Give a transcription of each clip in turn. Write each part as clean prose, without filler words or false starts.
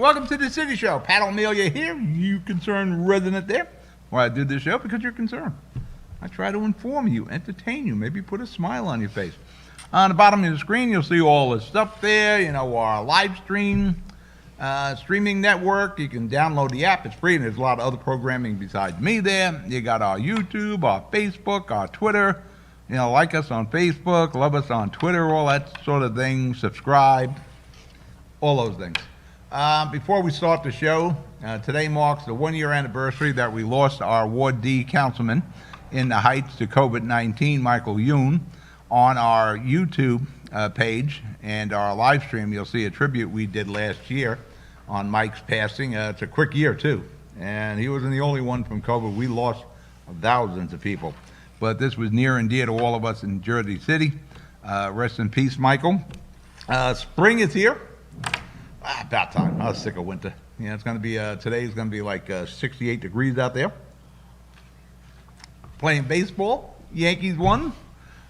Welcome to the City Show. Pat O'Melia here, you concerned resident there. Well, I do this show because you're concerned. I try to inform you, entertain you, maybe put a smile on your face. On the bottom of the screen, you'll see all the stuff there, you know, our live streaming network. You can download the app. It's free, and there's a lot of other programming besides me there. You got our YouTube, our Facebook, our Twitter. You know, like us on Facebook, love us on Twitter, all that sort of thing. Subscribe, all those things. Before we start the show, today marks the one-year anniversary that we lost our Ward D councilman in the Heights to COVID-19, Michael Yoon. On our YouTube page and our live stream, you'll see a tribute we did last year on Mike's passing. It's a quick year, too, and he wasn't the only one from COVID. We lost thousands of people, but this was near and dear to all of us in Jersey City. Rest in peace, Michael. Spring is here. About time. I was sick of winter. Yeah, it's going to be, today's going to be like 68 degrees out there. Playing baseball. Yankees won.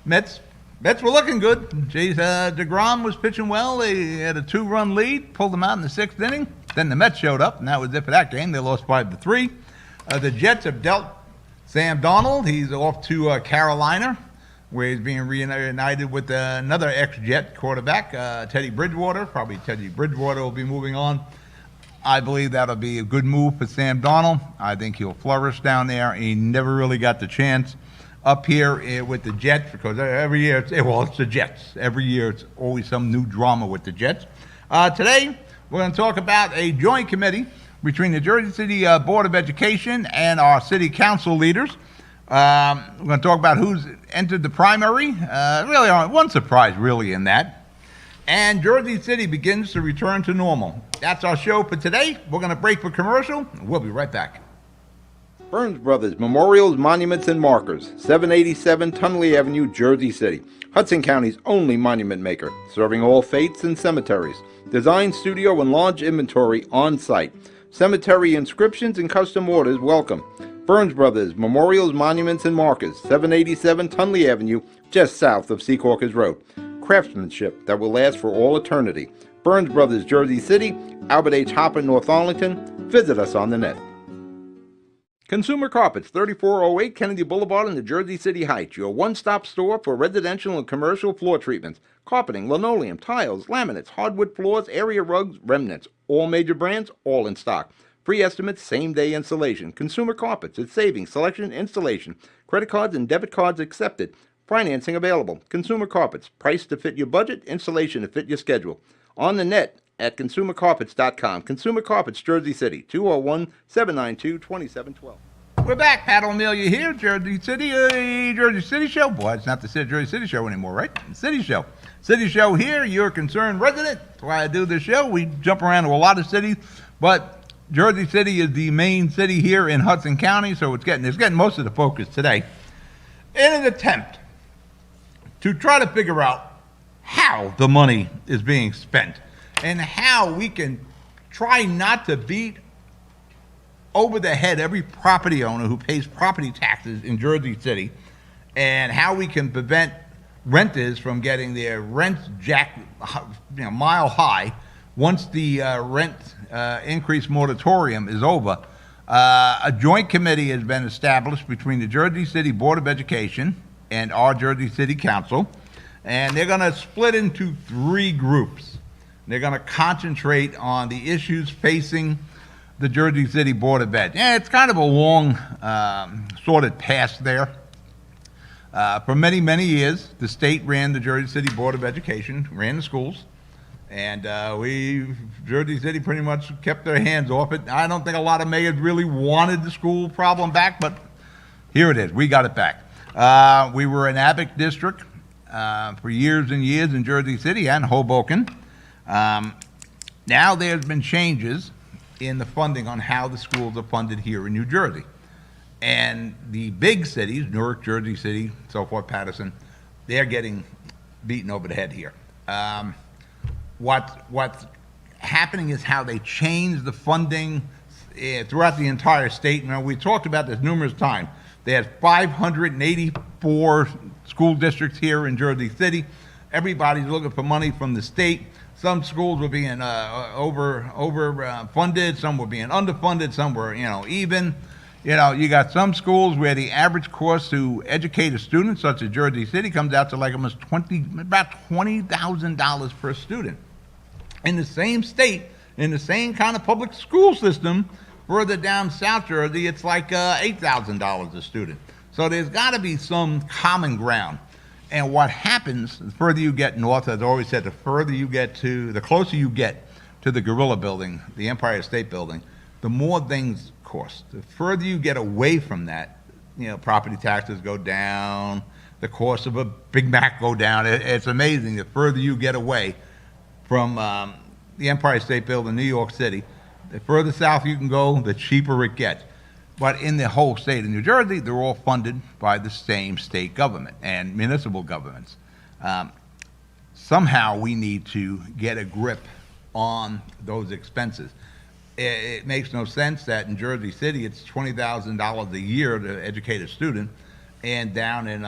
Mets were looking good. Jeez, DeGrom was pitching well. They had a 2-run lead, pulled them out in the 6th inning. Then the Mets showed up, and that was it for that game. They lost 5-3. The Jets have dealt Sam Darnold. He's off to Carolina, where he's being reunited with another ex-Jet quarterback, Teddy Bridgewater. Probably Teddy Bridgewater will be moving on. I believe that'll be a good move for Sam Darnold. I think he'll flourish down there. He never really got the chance up here with the Jets because every year, it's the Jets. Every year it's always some new drama with the Jets. Today, we're going to talk about a joint committee between the Jersey City Board of Education and our city council leaders. We're going to talk about who's entered the primary. Really, one surprise really in that. And Jersey City begins to return to normal. That's our show for today. We're going to break for commercial. We'll be right back. Burns Brothers Memorials, Monuments, and Markers, 787 Tunley Avenue, Jersey City. Hudson County's only monument maker, serving all faiths and cemeteries. Design, studio, and large inventory on site. Cemetery inscriptions and custom orders welcome. Burns Brothers Memorials, Monuments, and Markers, 787 Tunley Avenue, just south of Secaucus Road. Craftsmanship that will last for all eternity. Burns Brothers, Jersey City, Albert H. Hopper, North Arlington. Visit us on the net. Consumer Carpets, 3408 Kennedy Boulevard in the Jersey City Heights, your one-stop store for residential and commercial floor treatments, carpeting, linoleum, tiles, laminates, hardwood floors, area rugs, remnants, all major brands, all in stock. Free estimates, same-day installation. Consumer Carpets, it's savings, selection, installation. Credit cards and debit cards accepted. Financing available. Consumer Carpets, price to fit your budget, installation to fit your schedule. On the net at consumercarpets.com. Consumer Carpets, Jersey City, 201-792-2712. We're back. Pat O'Melia here, Jersey City Show. Boy, it's not the Jersey City Show anymore, right? The City Show. City Show here, you're a concerned resident. That's why I do this show. We jump around to a lot of cities, but Jersey City is the main city here in Hudson County, so it's getting most of the focus today. In an attempt to try to figure out how the money is being spent and how we can try not to beat over the head every property owner who pays property taxes in Jersey City, and how we can prevent renters from getting their rents jacked, mile high once the rent increase moratorium is over. A joint committee has been established between the Jersey City Board of Education and our Jersey City Council, and they're going to split into 3 groups. They're going to concentrate on the issues facing the Jersey City Board of Ed. Yeah, it's kind of a long, sordid past there. For many, many years, the state ran the Jersey City Board of Education, ran the schools, and Jersey City pretty much kept their hands off it. I don't think a lot of mayors really wanted the school problem back, but here it is. We got it back. We were an ABIC district for years and years in Jersey City and Hoboken. Now there's been changes in the funding on how the schools are funded here in New Jersey. And the big cities, Newark, Jersey City, so forth, Patterson, they're getting beaten over the head here. What's happening is how they change the funding throughout the entire state. Now, we talked about this numerous times. There's 584 school districts here in Jersey City. everybody's looking for money from the state. Some schools were being funded, some were being underfunded, some were, even. You got some schools where the average cost to educate a student, such as Jersey City, comes out to like almost about $20,000 per student. In the same state, in the same kind of public school system, further down South Jersey, it's like $8,000 a student. So there's got to be some common ground. And what happens, the further you get north, as I always said, the closer you get to the Gorilla Building, the Empire State Building, the more things cost. The further you get away from that, property taxes go down, the cost of a Big Mac go down. It's amazing. The further you get away from the Empire State Building, New York City, the further south you can go, the cheaper it gets. But in the whole state of New Jersey, they're all funded by the same state government and municipal governments. Somehow we need to get a grip on those expenses. It makes no sense that in Jersey City it's $20,000 a year to educate a student, and down in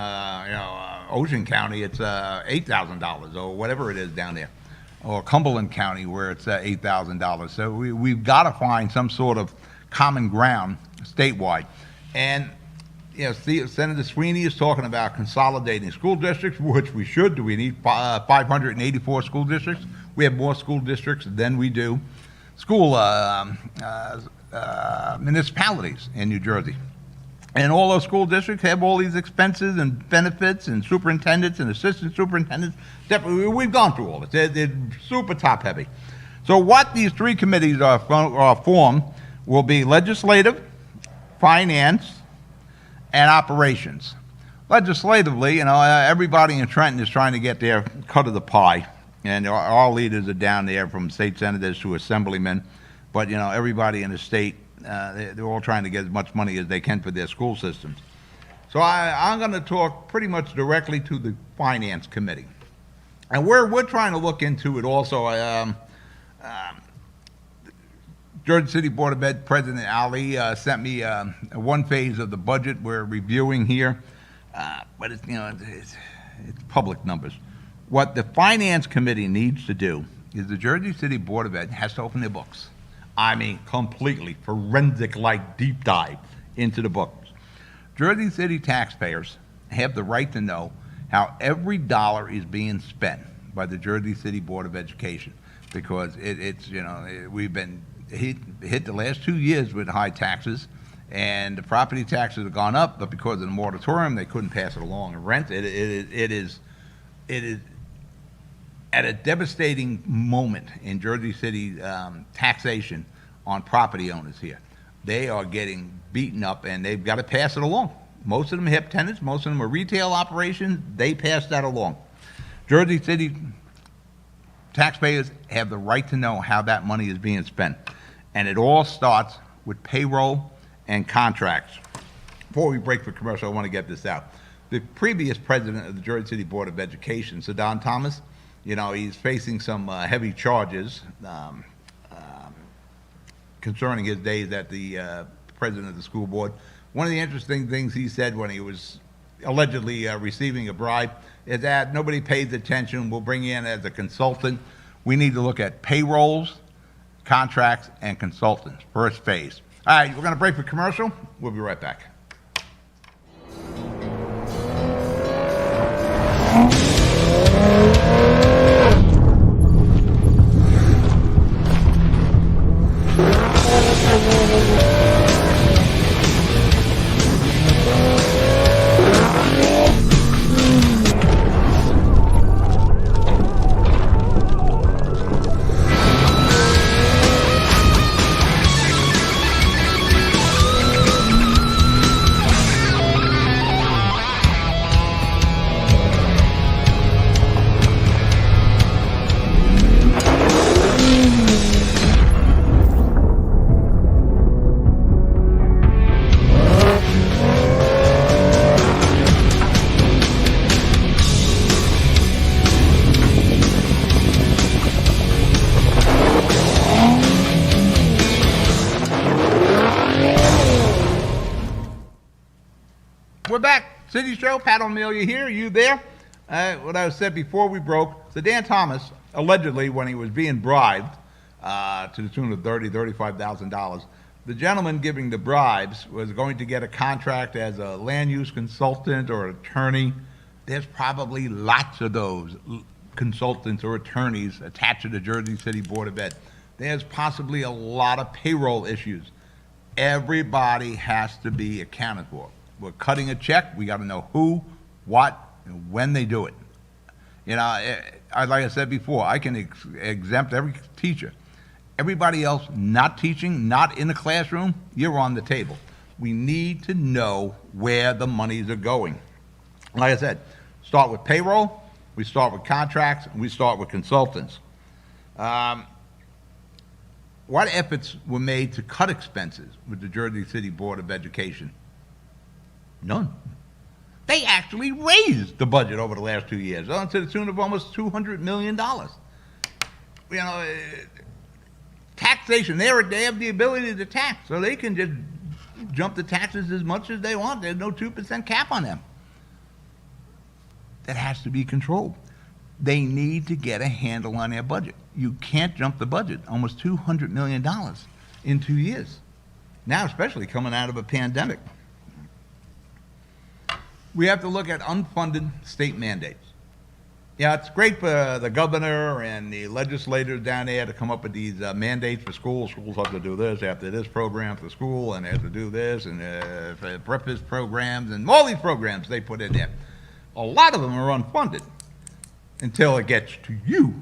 Ocean County it's $8,000 or whatever it is down there, or Cumberland County where it's $8,000. So we've got to find some sort of common ground statewide. And Senator Sweeney is talking about consolidating school districts, which we should do. We need 584 school districts. We have more school districts than we do school municipalities in New Jersey. And all those school districts have all these expenses and benefits and superintendents and assistant superintendents. We've gone through all this. They're super top heavy. So what these three committees are formed will be legislative, finance, and operations. Legislatively, everybody in Trenton is trying to get their cut of the pie, and our leaders are down there from state senators to assemblymen, but everybody in the state, they're all trying to get as much money as they can for their school systems. So I'm going to talk pretty much directly to the finance committee, and we're trying to look into it also. Jersey City Board of Ed President Ali sent me one phase of the budget we're reviewing here, but it's public numbers. What the Finance Committee needs to do is the Jersey City Board of Ed has to open their books. I mean, completely forensic-like deep dive into the books. Jersey City taxpayers have the right to know how every dollar is being spent by the Jersey City Board of Education, because we've been hit the last 2 years with high taxes, and the property taxes have gone up, but because of the moratorium, they couldn't pass it along in rent. It is at a devastating moment in Jersey City taxation on property owners here. They are getting beaten up, and they've got to pass it along. Most of them have tenants, most of them are retail operations. They pass that along. Jersey City taxpayers have the right to know how that money is being spent. And it all starts with payroll and contracts. Before we break for commercial, I want to get this out. The previous president of the Jersey City Board of Education, Saddam Thomas, he's facing some heavy charges concerning his days at the president of the school board. One of the interesting things he said when he was allegedly receiving a bribe is that nobody pays attention. We'll bring you in as a consultant. We need to look at payrolls, contracts, and consultants. First phase. All right, we're going to break for commercial. We'll be right back. We're back. City Show, Pat O'Melia here. You there? What I said before we broke, so Dan Thomas, allegedly, when he was being bribed to the tune of $35,000, the gentleman giving the bribes was going to get a contract as a land use consultant or attorney. There's probably lots of those consultants or attorneys attached to the Jersey City Board of Ed. There's possibly a lot of payroll issues. Everybody has to be accounted for. We're cutting a check. We got to know who, what, and when they do it. You know, like I said before, I can exempt every teacher. Everybody else not teaching, not in the classroom, you're on the table. We need to know where the monies are going. Like I said, start with payroll, we start with contracts, and we start with consultants. What efforts were made to cut expenses with the Jersey City Board of Education? None. They actually raised the budget over the last 2 years, to the tune of almost $200 million. You know, taxation, they have the ability to tax, so they can just jump the taxes as much as they want. There's no 2% cap on them. That has to be controlled. They need to get a handle on their budget. You can't jump the budget, almost $200 million in 2 years. Now, especially coming out of a pandemic. We have to look at unfunded state mandates. Yeah, it's great for the governor and the legislators down there to come up with these mandates for schools. Schools have to do this after this program for school, and they have to do this, and for breakfast programs, and all these programs they put in there. A lot of them are unfunded until it gets to you,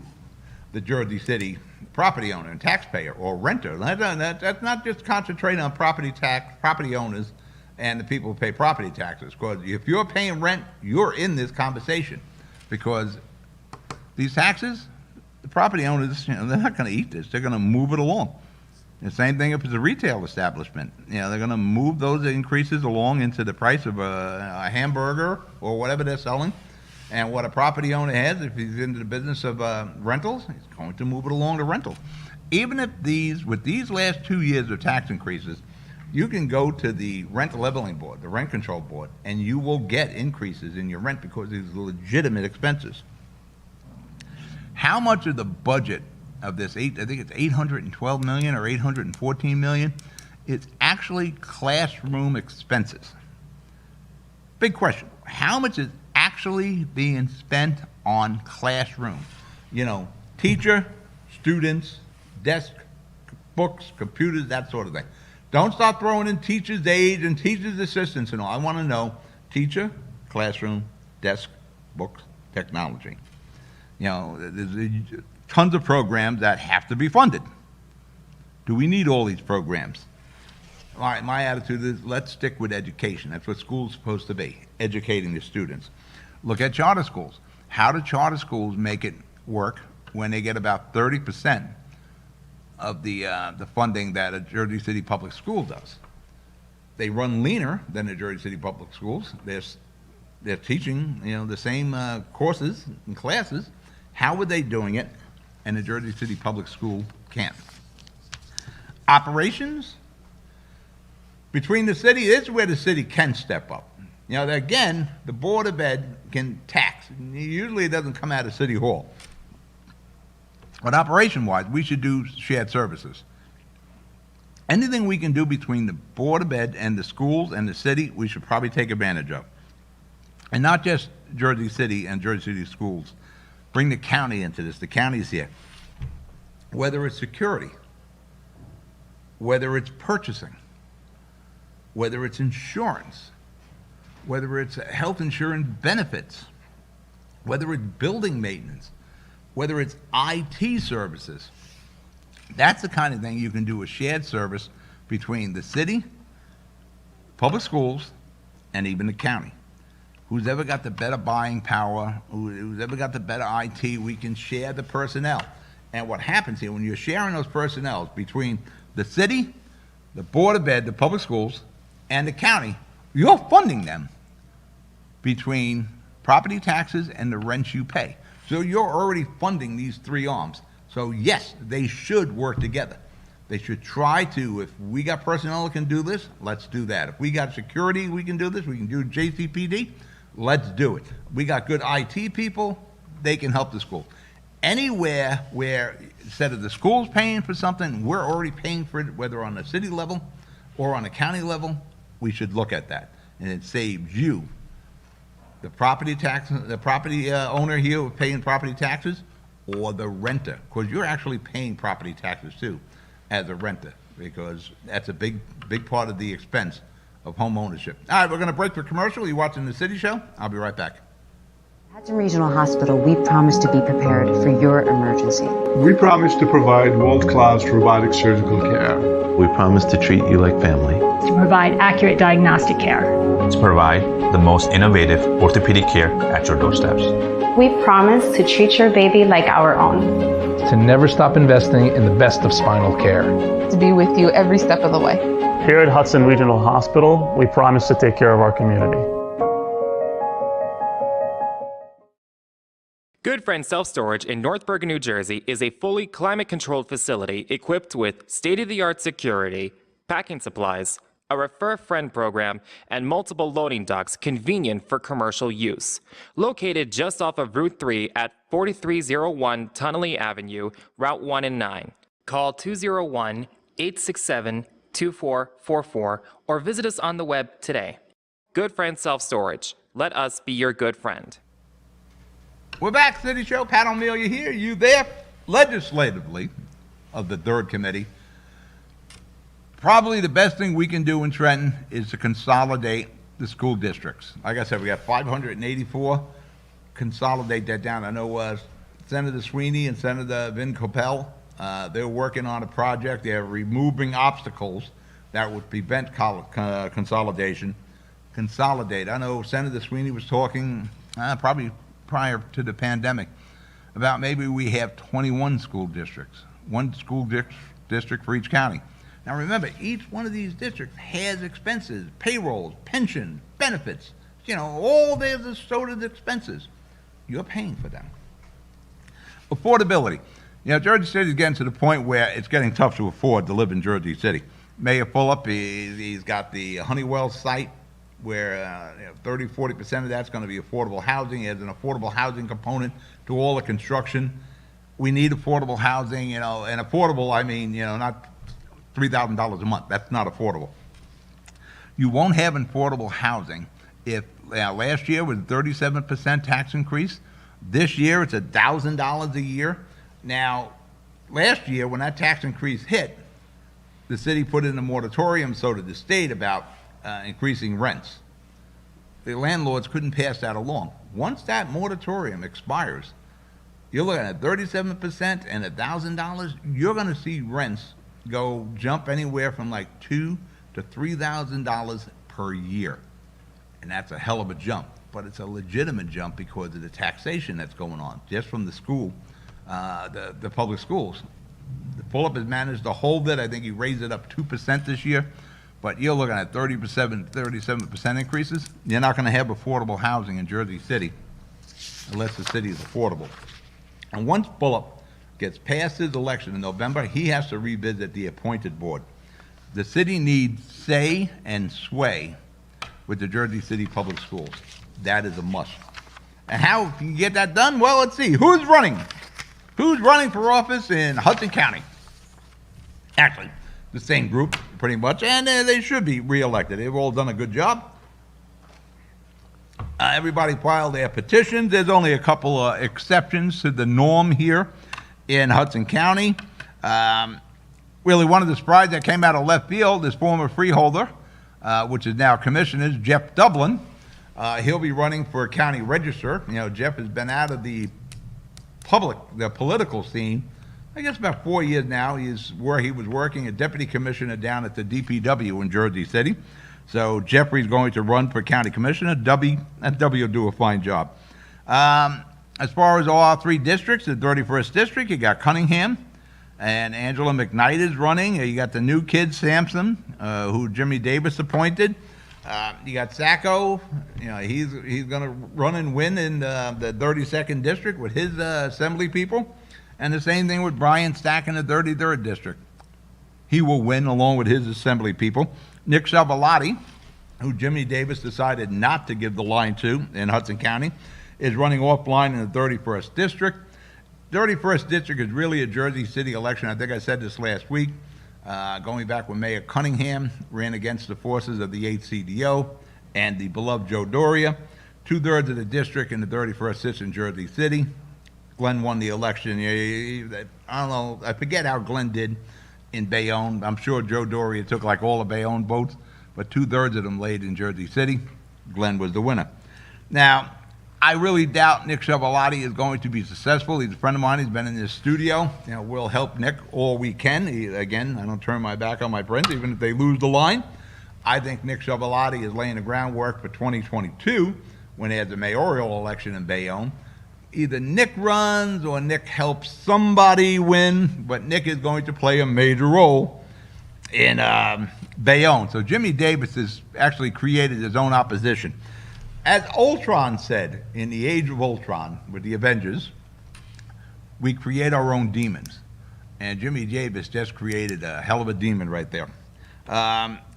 the Jersey City property owner and taxpayer or renter. That's not just concentrating on property owners and the people who pay property taxes. Because if you're paying rent, you're in this conversation. Because these taxes, the property owners, they're not going to eat this. They're going to move it along. The same thing if it's a retail establishment. They're going to move those increases along into the price of a hamburger or whatever they're selling. And what a property owner has, if he's into the business of rentals, he's going to move it along to rental. Even if with these last 2 years of tax increases, you can go to the rent leveling board, the rent control board, and you will get increases in your rent because these are legitimate expenses. How much of the budget of this, I think it's $812 million or $814 million, is actually classroom expenses? Big question. How much is actually being spent on classroom? Teacher, students, desk, books, computers, that sort of thing. Don't start throwing in teachers' aides and teachers' assistants and all. I want to know teacher, classroom, desk, books, technology. There's tons of programs that have to be funded. Do we need all these programs? All right, my attitude is let's stick with education. That's what school's supposed to be, educating the students. Look at charter schools. How do charter schools make it work when they get about 30% of the funding that a Jersey City public school does? They run leaner than the Jersey City public schools. They're teaching the same courses and classes. How are they doing it? And the Jersey City public school can't. Operations between the city. This is where the city can step up. Again, the Board of Ed can tax. Usually it doesn't come out of City Hall. But operation-wise, we should do shared services. Anything we can do between the Board of Ed and the schools and the city, we should probably take advantage of. And not just Jersey City and Jersey City schools. Bring the county into this. The county's here. Whether it's security, whether it's purchasing, whether it's insurance, whether it's health insurance benefits, whether it's building maintenance, whether it's IT services. That's the kind of thing you can do a shared service between the city, public schools, and even the county. Who's ever got the better buying power, who's ever got the better IT, we can share the personnel. And what happens here, when you're sharing those personnel between the city, the Board of Ed, the public schools, and the county, you're funding them between property taxes and the rents you pay. So you're already funding these three arms. So yes, they should work together. They should try to, if we got personnel that can do this, let's do that. If we got security, we can do this, we can do JCPD, Let's do it. We got good IT people. They can help the school. Anywhere where instead of the schools paying for something, we're already paying for it, whether on the city level or on the county level, we should look at that. And it saves you, the property tax, the property owner here paying property taxes, or the renter, because you're actually paying property taxes too as a renter, because that's a big part of the expense of home ownership. All right, we're going to break for commercial. You watching the City Show? I'll be right back. Hudson Regional Hospital, we promise to be prepared for your emergency. We promise to provide world-class robotic surgical care. We promise to treat you like family. To provide accurate diagnostic care. To provide the most innovative orthopedic care at your doorsteps. We promise to treat your baby like our own. To never stop investing in the best of spinal care. To be with you every step of the way. Here at Hudson Regional Hospital, we promise to take care of our community. Good Friend Self Storage in North Bergen, New Jersey is a fully climate-controlled facility equipped with state-of-the-art security, packing supplies, a Refer a Friend program, and multiple loading docks convenient for commercial use. Located just off of Route 3 at 4301 Tunnelly Avenue, Route 1 and 9. Call 201-867-2444 or visit us on the web today. Good Friend Self Storage. Let us be your good friend. We're back, City Show. Pat O'Melia here. You there? Legislatively, of the third committee, probably the best thing we can do in Trenton is to consolidate the school districts. Like I said, we got 584. Consolidate that down. I know Senator Sweeney and Senator Vin Coppell, they're working on a project. They're removing obstacles that would prevent consolidation. Consolidate. I know Senator Sweeney was talking probably prior to the pandemic about maybe we have 21 school districts, one school district for each county. Now remember, each one of these districts has expenses, payrolls, pension, benefits, all their assorted expenses. You're paying for them. Affordability. Jersey City is getting to the point where it's getting tough to afford to live in Jersey City. Mayor Fulop, he's got the Honeywell site where 30-40% of that's going to be affordable housing. He has an affordable housing component to all the construction. We need affordable housing, and affordable, I mean, not $3,000 a month. That's not affordable. You won't have affordable housing if last year was 37% tax increase. This year it's $1,000 a year. Now, last year when that tax increase hit, the city put in a moratorium, so did the state, about increasing rents. The landlords couldn't pass that along. Once that moratorium expires, you're looking at 37% and $1,000, you're going to see rents jump anywhere from like $2,000 to $3,000 per year. And that's a hell of a jump, but it's a legitimate jump because of the taxation that's going on just from the school, the public schools. The Fulop has managed to hold it. I think he raised it up 2% this year. But you're looking at 37% increases. You're not going to have affordable housing in Jersey City unless the city is affordable. And once Fulop gets past his election in November, he has to revisit the appointed board. The city needs say and sway with the Jersey City Public Schools. That is a must. And how can you get that done? Well, let's see. Who's running? Who's running for office in Hudson County? Actually, the same group, pretty much, and they should be reelected. They've all done a good job. Everybody filed their petitions. There's only a couple of exceptions to the norm here in Hudson County. Really, one of the surprises that came out of left field is former freeholder, which is now commissioner, Jeff Dublin. He'll be running for county register. Jeff has been out of the political scene, I guess about 4 years now. He's where he was working a deputy commissioner down at the DPW in Jersey City. So Jeffrey's going to run for county commissioner. W will do a fine job. As far as all three districts, the 31st district, you got Cunningham and Angela McKnight is running. You got the new kid, Sampson, who Jimmy Davis appointed. You got Sacco. He's going to run and win in the 32nd district with his assembly people. And the same thing with Brian Stack in the 33rd district. He will win along with his assembly people. Nick Salvalotti, who Jimmy Davis decided not to give the line to in Hudson County, is running offline in the 31st District. 31st District is really a Jersey City election. I think I said this last week, going back when Mayor Cunningham ran against the forces of the 8th CDO and the beloved Joe Doria. 2/3 of the district in the 31st sits in Jersey City. Glenn won the election. I don't know, I forget how Glenn did in Bayonne. I'm sure Joe Doria took like all the Bayonne votes, but 2/3 of them laid in Jersey City. Glenn was the winner. Now, I really doubt Nick Schiavoletti is going to be successful. He's a friend of mine. He's been in this studio. We'll help Nick all we can. Again, I don't turn my back on my friends, even if they lose the line. I think Nick Schiavoletti is laying the groundwork for 2022 when he has the mayoral election in Bayonne. Either Nick runs or Nick helps somebody win, but Nick is going to play a major role in Bayonne. So Jimmy Davis has actually created his own opposition. As Ultron said in the Age of Ultron with the Avengers, we create our own demons. And Jimmy Davis just created a hell of a demon right there.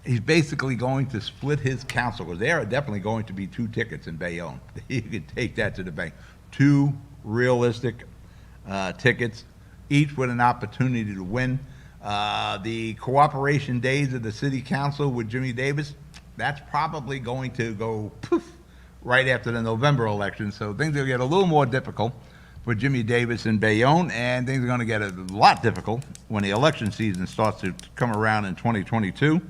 He's basically going to split his council, because there are definitely going to be 2 tickets in Bayonne. You can take that to the bank. 2 realistic tickets, each with an opportunity to win. The cooperation days of the city council with Jimmy Davis, that's probably going to go poof right after the November election. So things will get a little more difficult for Jimmy Davis in Bayonne, and things are going to get a lot difficult when the election season starts to come around in 2022.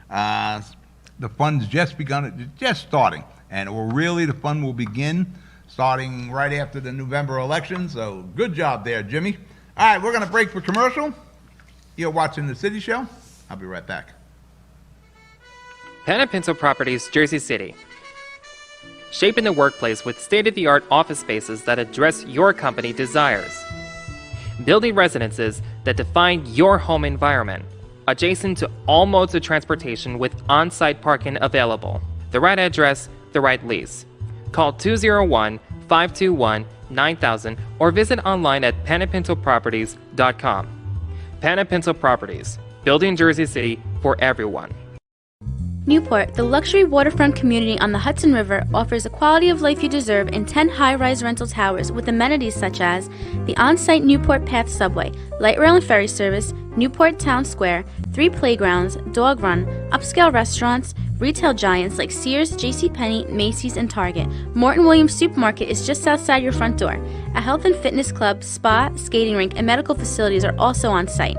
The fun's just starting, and the fun will begin starting right after the November election. So good job there, Jimmy. All right, we're going to break for commercial. You're watching The City Show. I'll be right back. Pen & Pencil Properties, Jersey City. Shaping the workplace with state-of-the-art office spaces that address your company desires. Building residences that define your home environment. Adjacent to all modes of transportation with on-site parking available. The right address, the right lease. Call 201-521-9000 or visit online at penandpencilproperties.com. Pen & Pencil Properties, building Jersey City for everyone. Newport, the luxury waterfront community on the Hudson River, offers the quality of life you deserve in 10 high-rise rental towers with amenities such as the on-site Newport Path subway, light rail and ferry service, Newport Town Square, 3 playgrounds, dog run, upscale restaurants, retail giants like Sears, JCPenney, Macy's, and Target. Morton Williams Supermarket is just outside your front door. A health and fitness club, spa, skating rink, and medical facilities are also on site.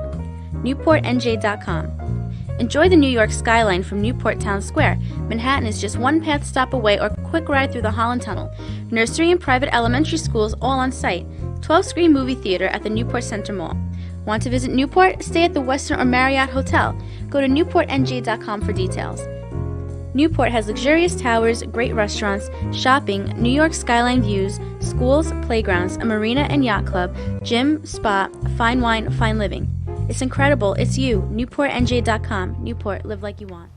NewportNJ.com. Enjoy the New York skyline from Newport Town Square. Manhattan is just 1 path stop away or quick ride through the Holland Tunnel. Nursery and private elementary schools all on site. 12-screen movie theater at the Newport Center Mall. Want to visit Newport? Stay at the Westin or Marriott Hotel. Go to NewportNJ.com for details. Newport has luxurious towers, great restaurants, shopping, New York skyline views, schools, playgrounds, a marina and yacht club, gym, spa, fine wine, fine living. It's incredible. It's you. NewportNJ.com. Newport, live like you want.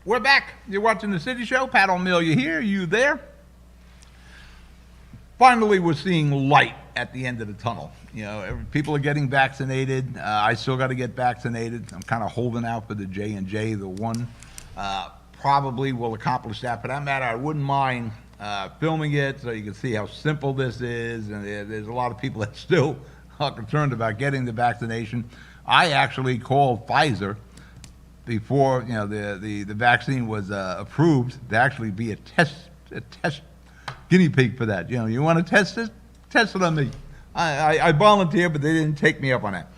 We're back. You're watching The City Show. Pat O'Melia here. You there? Finally, we're seeing light at the end of the tunnel. People are getting vaccinated. I still got to get vaccinated. I'm kind of holding out for the J&J, the one. Probably will accomplish that. For that matter, I wouldn't mind filming it so you can see how simple this is. And there's a lot of people that still are concerned about getting the vaccination. I actually called Pfizer before the vaccine was approved to actually be a test guinea pig for that. You want to test it? Test it on me. I volunteered, but they didn't take me up on that.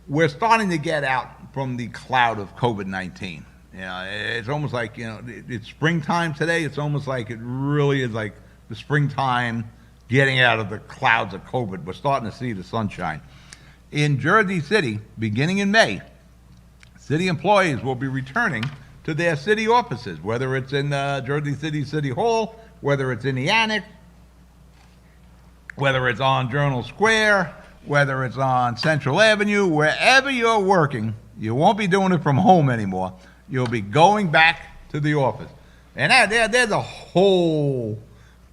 We're starting to get out from the cloud of COVID-19. It's almost like, it's springtime today. It's almost like it really is like the springtime getting out of the clouds of COVID. We're starting to see the sunshine. In Jersey City, beginning in May, city employees will be returning to their city offices, whether it's in Jersey City City Hall, whether it's in the Annex, whether it's on Journal Square, whether it's on Central Avenue, wherever you're working, you won't be doing it from home anymore. You'll be going back to the office. And there's a whole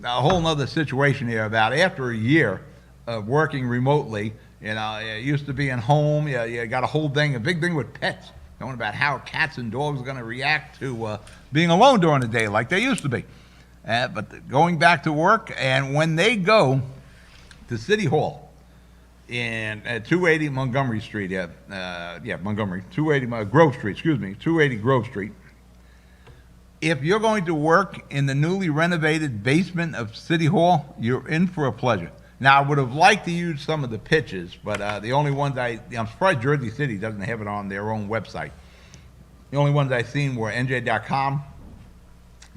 nother situation here about after a year of working remotely. It used to be in home. You got a whole thing, a big thing with pets. talking about how cats and dogs are going to react to being alone during the day like they used to be. But going back to work, and when they go to City Hall in 280 Montgomery Street, Montgomery, 280 Grove Street, 280 Grove Street. If you're going to work in the newly renovated basement of City Hall, you're in for a pleasure. Now, I would have liked to use some of the pictures, but the only ones I'm surprised Jersey City doesn't have it on their own website. The only ones I've seen were NJ.com.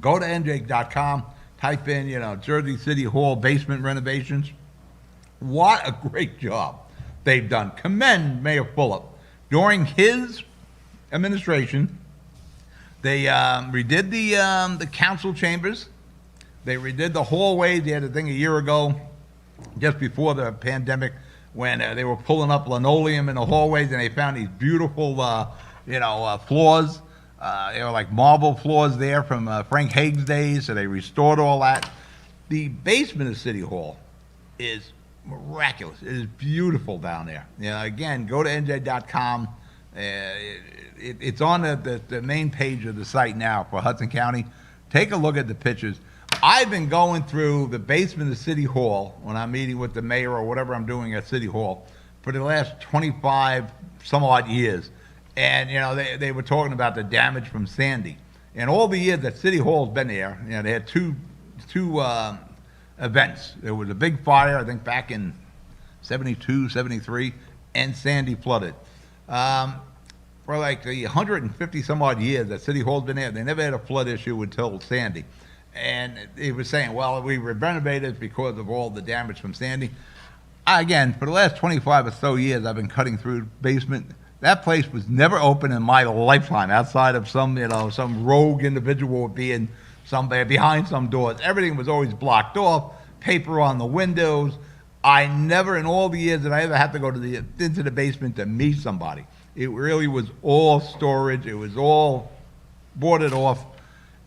Go to NJ.com, type in, Jersey City Hall basement renovations. What a great job they've done. Commend Mayor Fulop. During his administration, they redid the council chambers. They redid the hallways. They had a thing a year ago, just before the pandemic, when they were pulling up linoleum in the hallways, and they found these beautiful, floors. They were like marble floors there from Frank Hague's days, so they restored all that. The basement of City Hall is miraculous. It is beautiful down there. Again, go to NJ.com. It's on the main page of the site now for Hudson County. Take a look at the pictures. I've been going through the basement of City Hall when I'm meeting with the mayor or whatever I'm doing at City Hall for the last 25 some odd years. And, they were talking about the damage from Sandy. And all the years that City Hall's been there, they had two events. There was a big fire, I think back in 72, 73, and Sandy flooded. For like the 150 some odd years that City Hall's been there, they never had a flood issue until Sandy. And he was saying, well, we renovated because of all the damage from Sandy. Again, for the last 25 or so years, I've been cutting through the basement. That place was never open in my lifetime, outside of some rogue individual being somewhere behind some doors. Everything was always blocked off, paper on the windows. I never, in all the years that I ever had to go into the basement to meet somebody, it really was all storage. It was all boarded off.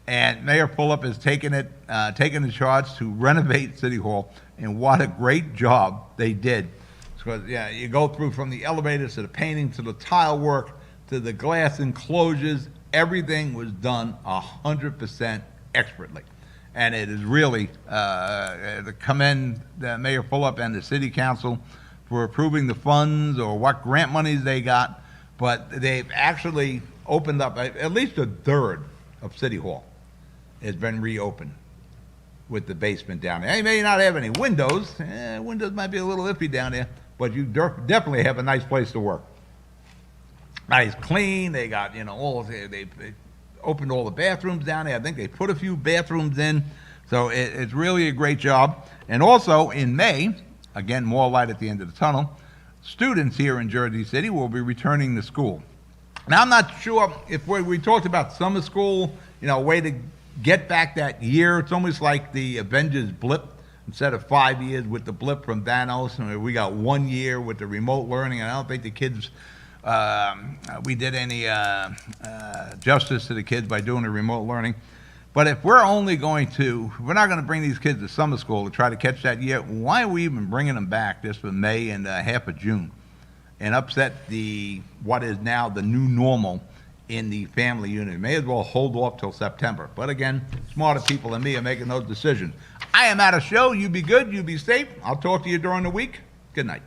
And Mayor Fulop has taken the charge to renovate City Hall, and what a great job they did. Because you go through from the elevators to the painting to the tile work to the glass enclosures. Everything was done 100% expertly, and it is really to commend Mayor Fulop and the City Council for approving the funds or what grant monies they got. But they've actually opened up at least a third of City Hall has been reopened with the basement down there. You may not have any windows. Windows might be a little iffy down there, but you definitely have a nice place to work. Nice, clean. They got, they opened all the bathrooms down there. I think they put a few bathrooms in. So it's really a great job. And also in May, again, more light at the end of the tunnel, students here in Jersey City will be returning to school. Now, I'm not sure if we talked about summer school, a way to get back that year. It's almost like the Avengers blip. Instead of 5 years with the blip from Thanos, we got 1 year with the remote learning. And I don't think the kids, we did any justice to the kids by doing the remote learning. But if we're not going to bring these kids to summer school to try to catch that year, why are we even bringing them back just for May and half of June and upset what is now the new normal in the family unit? May as well hold off till September. But again, smarter people than me are making those decisions. I am out of show. You be good. You be safe. I'll talk to you during the week. Good night.